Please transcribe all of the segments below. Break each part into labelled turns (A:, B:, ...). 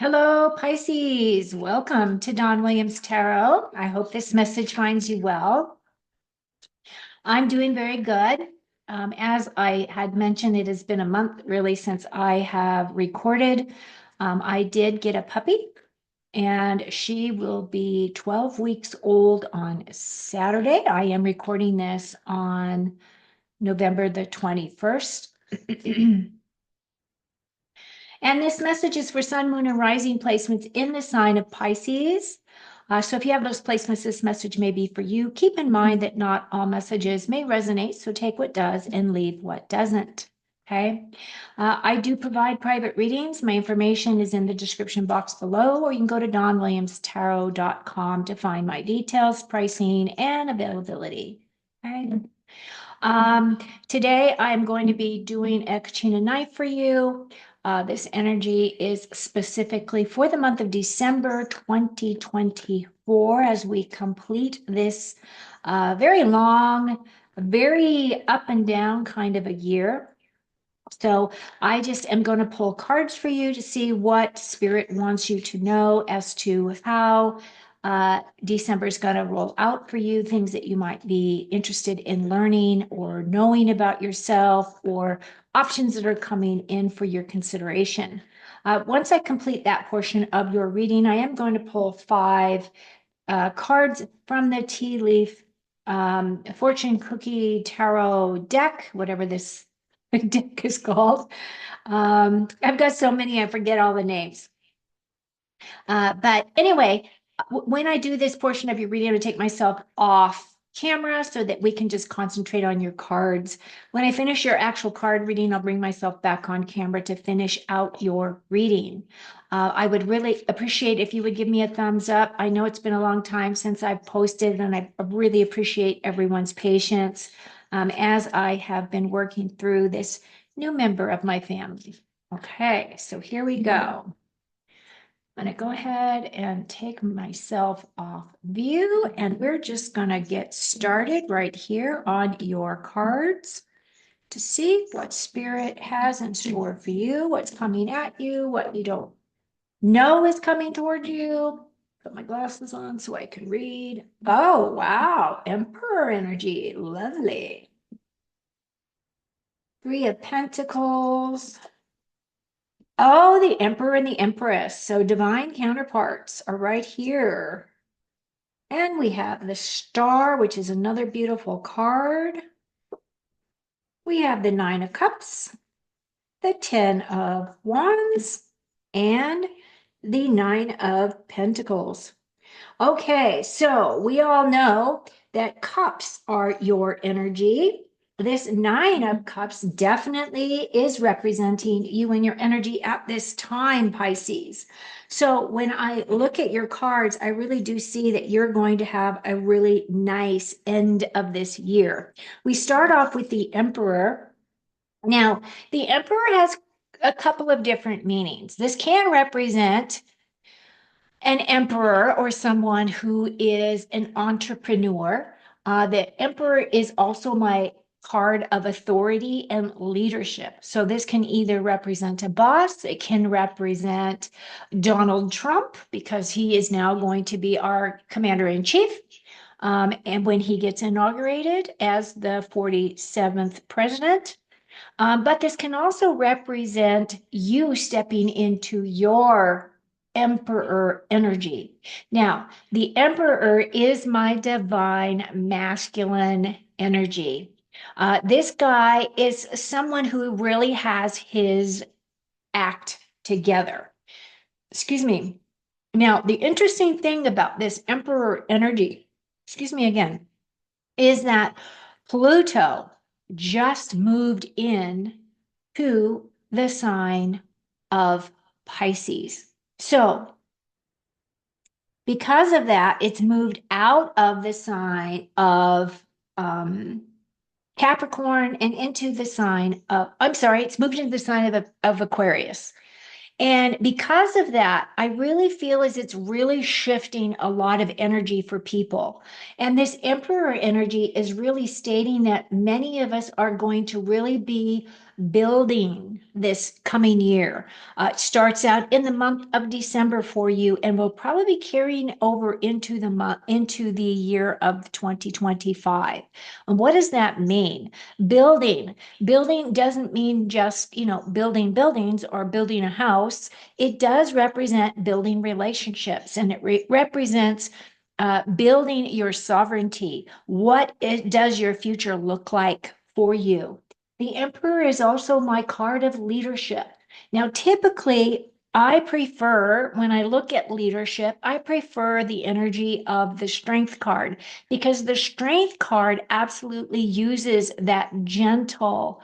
A: Hello, Pisces. Welcome to Don Williams Tarot. I hope this message finds you well. I'm doing very good. As I had mentioned, it has been a month really since I have recorded. I did get a puppy, and she will be 12 weeks old on Saturday. I am recording this on November the 21st. And this message is for sun, moon, and rising placements in the sign of Pisces. So if you have those placements, this message may be for you. Keep in mind that not all messages may resonate, so take what does and leave what doesn't. Okay. I do provide private readings. My information is in the description box below, or you can go to donwilliamstarot.com to find my details, pricing, and availability. Okay. Today I'm going to be doing a Kachina night for you. This energy is specifically for the month of December 2024 as we complete this very long, very up and down kind of a year. So I just am going to pull cards for you to see what Spirit wants you to know as to how December is going to roll out for you, things that you might be interested in learning or knowing about yourself, or options that are coming in for your consideration. Once I complete that portion of your reading, I am going to pull five cards from the tea leaf fortune cookie tarot deck, whatever this deck is called. I've got so many, I forget all the names. But anyway, when I do this portion of your reading, I'm going to take myself off camera so that we can just concentrate on your cards. When I finish your actual card reading, I'll bring myself back on camera to finish out your reading. I would really appreciate if you would give me a thumbs up. I know it's been a long time since I've posted, and I really appreciate everyone's patience as I have been working through this new member of my family. Okay, so here we go. I'm going to go ahead and take myself off view, and we're just going to get started right here on your cards to see what Spirit has in store for you, what's coming at you, what you don't know is coming toward you. Put my glasses on so I can read. Oh, wow. Emperor energy. Lovely. Three of Pentacles. Oh, the Emperor and the Empress. So divine counterparts are right here. And we have the Star, which is another beautiful card. We have the Nine of Cups, the Ten of Wands, and the Nine of Pentacles. Okay, so we all know that cups are your energy. This Nine of Cups definitely is representing you and your energy at this time, Pisces. So when I look at your cards, I really do see that you're going to have a really nice end of this year. We start off with the Emperor. Now, the Emperor has a couple of different meanings. This can represent an emperor or someone who is an entrepreneur. The emperor is also my card of authority and leadership. So this can either represent a boss, it can represent Donald Trump, because he is now going to be our commander in chief. And when he gets inaugurated as the 47th president, but this can also represent you stepping into your emperor energy. Now, the emperor is my divine masculine energy. This guy is someone who really has his act together. Excuse me. Now, the interesting thing about this emperor energy, excuse me again, is that Pluto just moved in to the sign of Pisces. So because of that, it's moved out of the sign of Capricorn and into the sign of, I'm sorry, it's moved into the sign of Aquarius. And because of that, I really feel as it's really shifting a lot of energy for people. And this emperor energy is really stating that many of us are going to really be building this coming year. It starts out in the month of December for you and will probably be carrying over into the year of 2025. And what does that mean? Building. Building doesn't mean just, building buildings or building a house. It does represent building relationships, and it represents building your sovereignty. Does your future look like for you? The Emperor is also my card of leadership. Now, typically, I prefer, when I look at leadership, I prefer the energy of the Strength card, because the Strength card absolutely uses that gentle,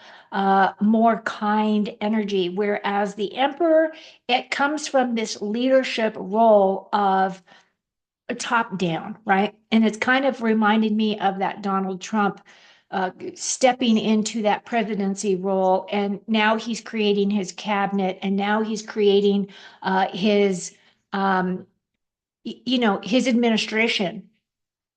A: more kind energy, whereas the Emperor, it comes from this leadership role of top down, right? And it's kind of reminded me of that Donald Trump stepping into that presidency role. And now he's creating his cabinet, and now he's creating um, his administration.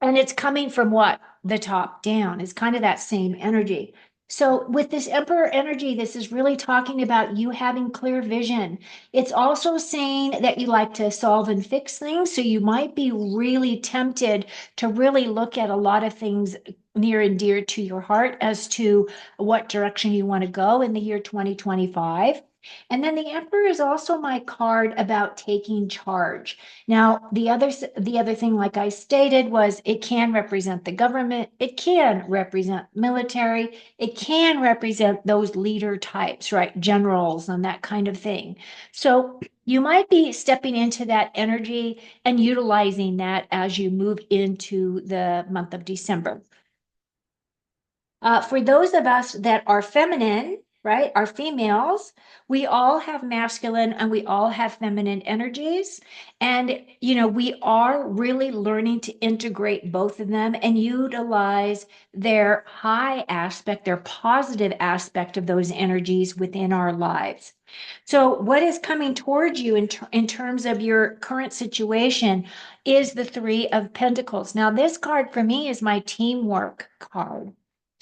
A: And it's coming from what? The top down. It's kind of that same energy. So with this Emperor energy, this is really talking about you having clear vision. It's also saying that you like to solve and fix things. So you might be really tempted to really look at a lot of things near and dear to your heart as to what direction you want to go in the year 2025. And then the Emperor is also my card about taking charge. Now, the other thing, like I stated, was it can represent the government, it can represent military, it can represent those leader types, right? Generals and that kind of thing. So you might be stepping into that energy and utilizing that as you move into the month of December. For those of us that are feminine, right, are females, we all have masculine and we all have feminine energies. And, we are really learning to integrate both of them and utilize their high aspect, their positive aspect of those energies within our lives. So, what is coming towards you in terms of your current situation is the Three of Pentacles. Now, this card for me is my teamwork card.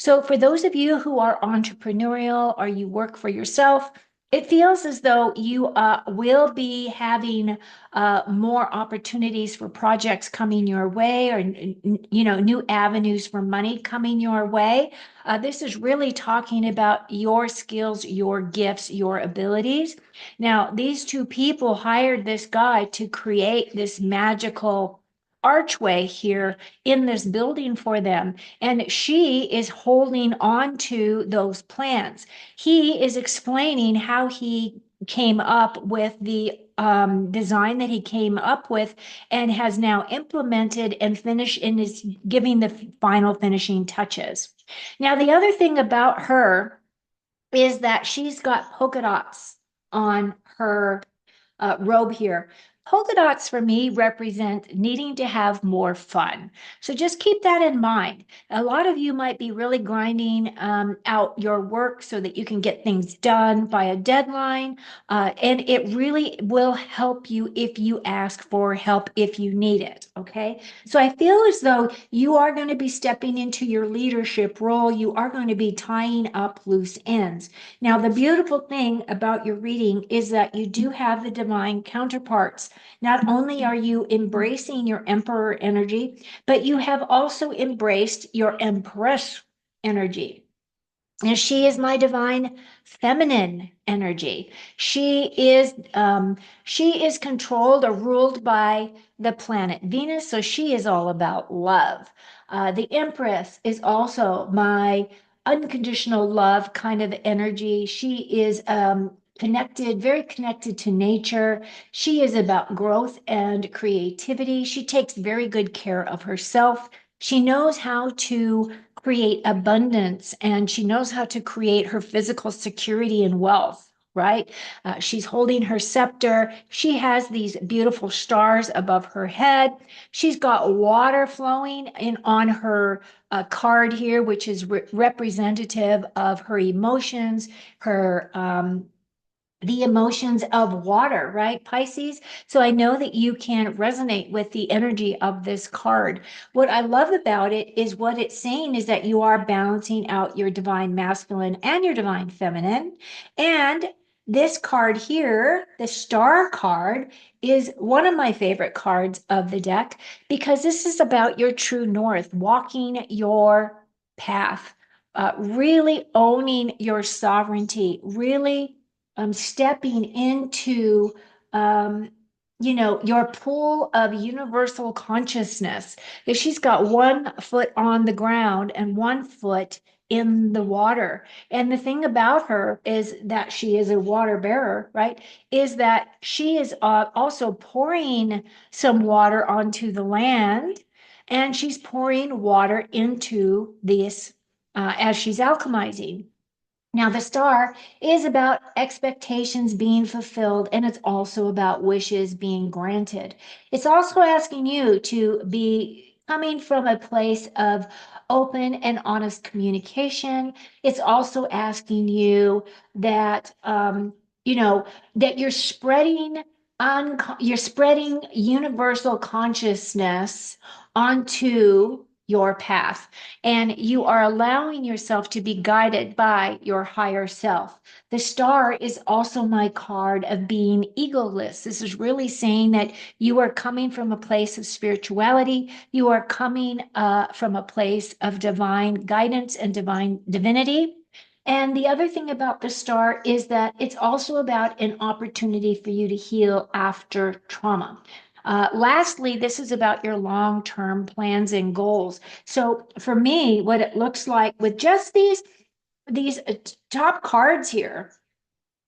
A: So, for those of you who are entrepreneurial or you work for yourself, it feels as though you will be having more opportunities for projects coming your way, or new avenues for money coming your way. This is really talking about your skills, your gifts, your abilities. Now, these two people hired this guy to create this magical archway here in this building for them, and she is holding on to those plans. He is explaining how he came up with the design that he came up with and has now implemented and finished and is giving the final finishing touches. Now, the other thing about her is that she's got polka dots on her robe here. Polka dots for me represent needing to have more fun. So just keep that in mind. A lot of you might be really grinding out your work so that you can get things done by a deadline. And it really will help you if you ask for help if you need it. Okay. So I feel as though you are going to be stepping into your leadership role. You are going to be tying up loose ends. Now, the beautiful thing about your reading is that you do have the divine counterparts. Not only are you embracing your emperor energy, but you have also embraced your empress energy. And she is my divine feminine energy. She is controlled or ruled by the planet Venus, so she is all about love. The Empress is also my unconditional love kind of energy. She is connected, very connected to nature. She is about growth and creativity. She takes very good care of herself. She knows how to create abundance, and she knows how to create her physical security and wealth, right? She's holding her scepter. She has these beautiful stars above her head. She's got water flowing in on her card here, which is representative of her emotions, her the emotions of water, right, Pisces? So I know that you can resonate with the energy of this card. What I love about it is what it's saying is that you are balancing out your divine masculine and your divine feminine. And this card here, the star card, is one of my favorite cards of the deck because this is about your true north, walking your path, really owning your sovereignty, really stepping into um, your pool of universal consciousness. If she's got one foot on the ground and one foot in the water. And the thing about her is that she is a water bearer, right? Is that she is also pouring some water onto the land, and she's pouring water into this as she's alchemizing. Now, the star is about expectations being fulfilled, and it's also about wishes being granted. It's also asking you to be coming from a place of open and honest communication. It's also asking you that, that you're spreading universal consciousness onto your path, and you are allowing yourself to be guided by your higher self. The star is also my card of being egoless. This is really saying that you are coming from a place of spirituality. You are coming from a place of divine guidance and divine divinity. And the other thing about the star is that it's also about an opportunity for you to heal after trauma. Lastly, this is about your long-term plans and goals. So for me, what it looks like with just these top cards here,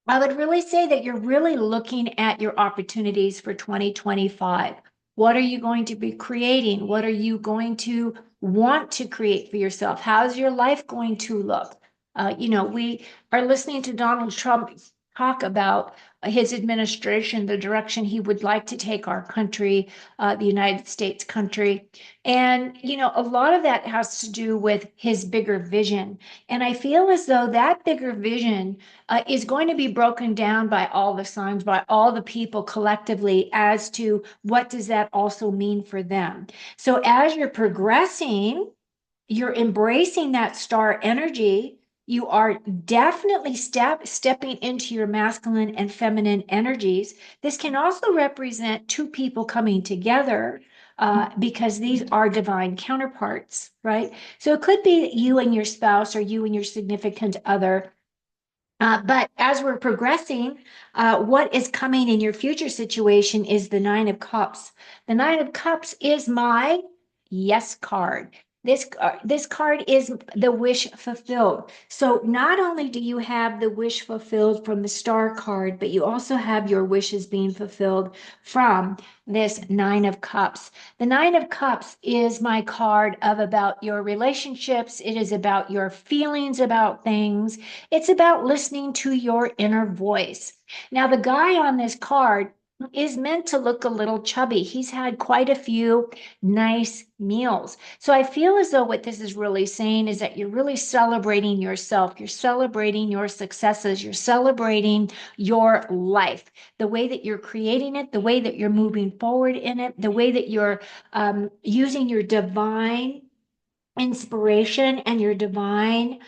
A: I would really say that you're really looking at your opportunities for 2025. What are you going to be creating? What are you going to want to create for yourself? How's your life going to look? We are listening to Donald Trump talk about his administration, the direction he would like to take our country, the United States country. And, a lot of that has to do with his bigger vision. And I feel as though that bigger vision is going to be broken down by all the signs, by all the people collectively as to what does that also mean for them. So as you're progressing, you're embracing that star energy. You are definitely stepping into your masculine and feminine energies. This can also represent two people coming together because these are divine counterparts, right? So it could be you and your spouse or you and your significant other, but as we're progressing, what is coming in your future situation is the Nine of Cups. The Nine of Cups is my yes card. This card is the wish fulfilled. So not only do you have the wish fulfilled from the star card, but you also have your wishes being fulfilled from this Nine of Cups. The Nine of Cups is my card of about your relationships. It is about your feelings about things. It's about listening to your inner voice. Now, the guy on this card is meant to look a little chubby. He's had quite a few nice meals. So I feel as though what this is really saying is that you're really celebrating yourself. You're celebrating your successes. You're celebrating your life, the way that you're creating it, the way that you're moving forward in it, the way that you're using your divine inspiration and your divine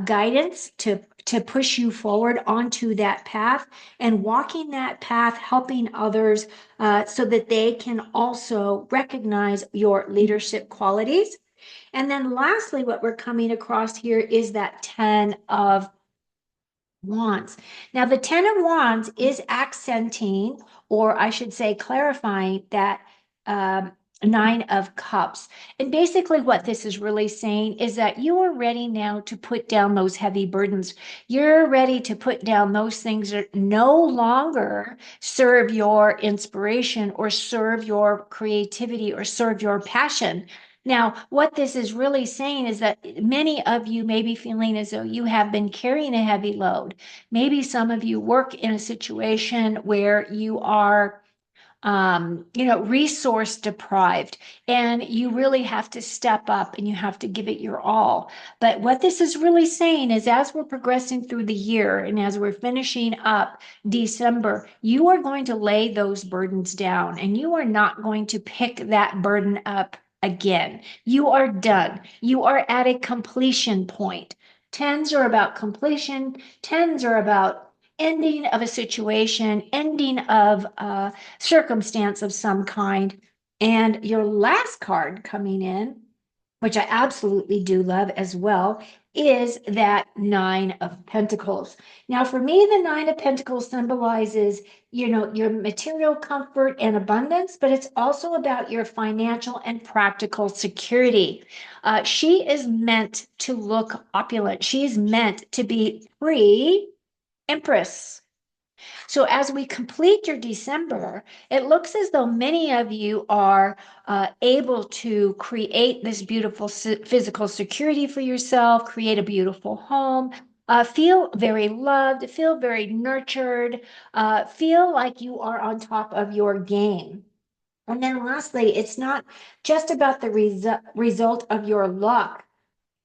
A: guidance to push you forward onto that path and walking that path, helping others so that they can also recognize your leadership qualities. And then lastly, what we're coming across here is that 10 of Wands. Now, the Ten of Wands is accenting, or I should say, clarifying that um, Nine of Cups. And basically, what this is really saying is that you are ready now to put down those heavy burdens. You're ready to put down those things that no longer serve your inspiration or serve your creativity or serve your passion. Now, what this is really saying is that many of you may be feeling as though you have been carrying a heavy load. Maybe some of you work in a situation where you are resource deprived, and you really have to step up and you have to give it your all. But what this is really saying is as we're progressing through the year and as we're finishing up December, you are going to lay those burdens down and you are not going to pick that burden up again. You are done. You are at a completion point. Tens are about completion, tens are about ending of a situation, ending of circumstance of some kind. And your last card coming in, which I absolutely do love as well, is that Nine of Pentacles. Now, for me, the Nine of Pentacles symbolizes, your material comfort and abundance, but it's also about your financial and practical security. She is meant to look opulent. She's meant to be pre-Empress. So as we complete your December, it looks as though many of you are able to create this beautiful physical security for yourself, create a beautiful home, feel very loved, feel very nurtured, feel like you are on top of your game. And then lastly, it's not just about the result of your luck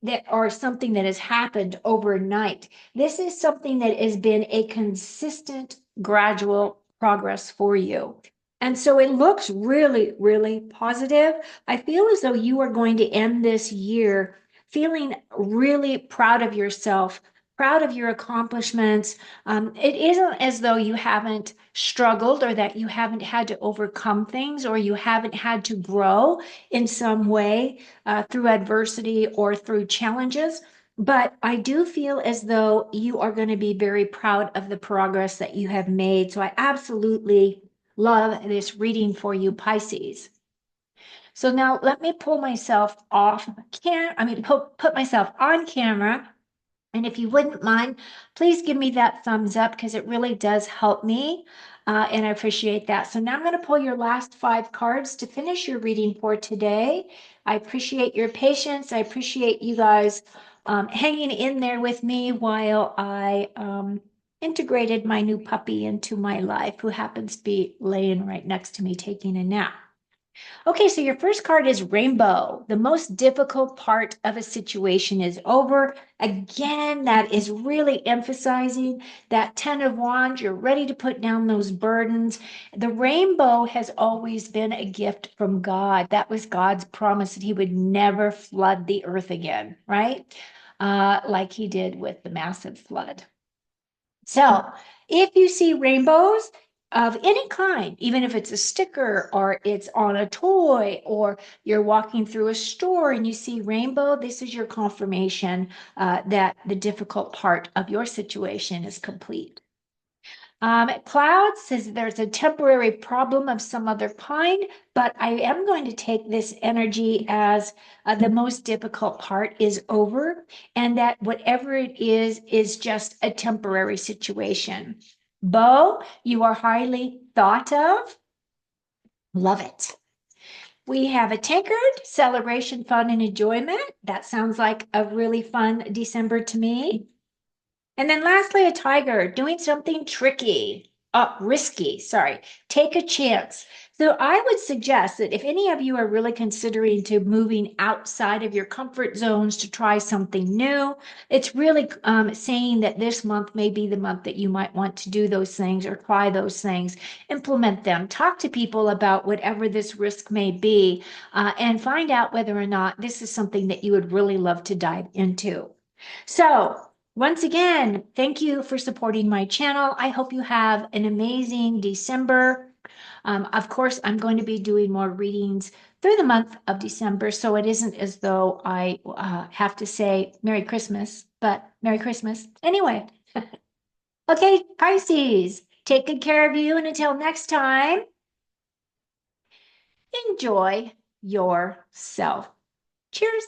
A: that or something that has happened overnight. This is something that has been a consistent, gradual progress for you. And so it looks really, really positive. I feel as though you are going to end this year feeling really proud of yourself, proud of your accomplishments. It isn't as though you haven't struggled or that you haven't had to overcome things or you haven't had to grow in some way through adversity or through challenges. But I do feel as though you are going to be very proud of the progress that you have made. So I absolutely love this reading for you, Pisces. So now let me pull myself off put myself on camera. And if you wouldn't mind, please give me that thumbs up because it really does help me. And I appreciate that. So now I'm going to pull your last 5 cards to finish your reading for today. I appreciate your patience. I appreciate you guys hanging in there with me while I integrated my new puppy into my life, who happens to be laying right next to me taking a nap. Okay, so your first card is Rainbow. The most difficult part of a situation is over. Again, that is really emphasizing that 10 of Wands. You're ready to put down those burdens. The rainbow has always been a gift from God. That was God's promise that he would never flood the earth again, right? Like he did with the massive flood. So if you see rainbows of any kind, even if it's a sticker or it's on a toy or you're walking through a store and you see rainbow, this is your confirmation that the difficult part of your situation is complete. Cloud says there's a temporary problem of some other kind, but I am going to take this energy as the most difficult part is over, and that whatever it is just a temporary situation. Bo, you are highly thought of. Love it. We have a tankard, celebration, fun, and enjoyment. That sounds like a really fun December to me. And then lastly, a tiger doing something tricky, risky, sorry, take a chance. So I would suggest that if any of you are really considering to moving outside of your comfort zones to try something new, it's really saying that this month may be the month that you might want to do those things or try those things, implement them, talk to people about whatever this risk may be, and find out whether or not this is something that you would really love to dive into. So once again, thank you for supporting my channel. I hope you have an amazing December. Of course, I'm going to be doing more readings through the month of December, so it isn't as though I have to say Merry Christmas, but Merry Christmas anyway. Okay, Pisces, take good care of you, and until next time, enjoy yourself. Cheers.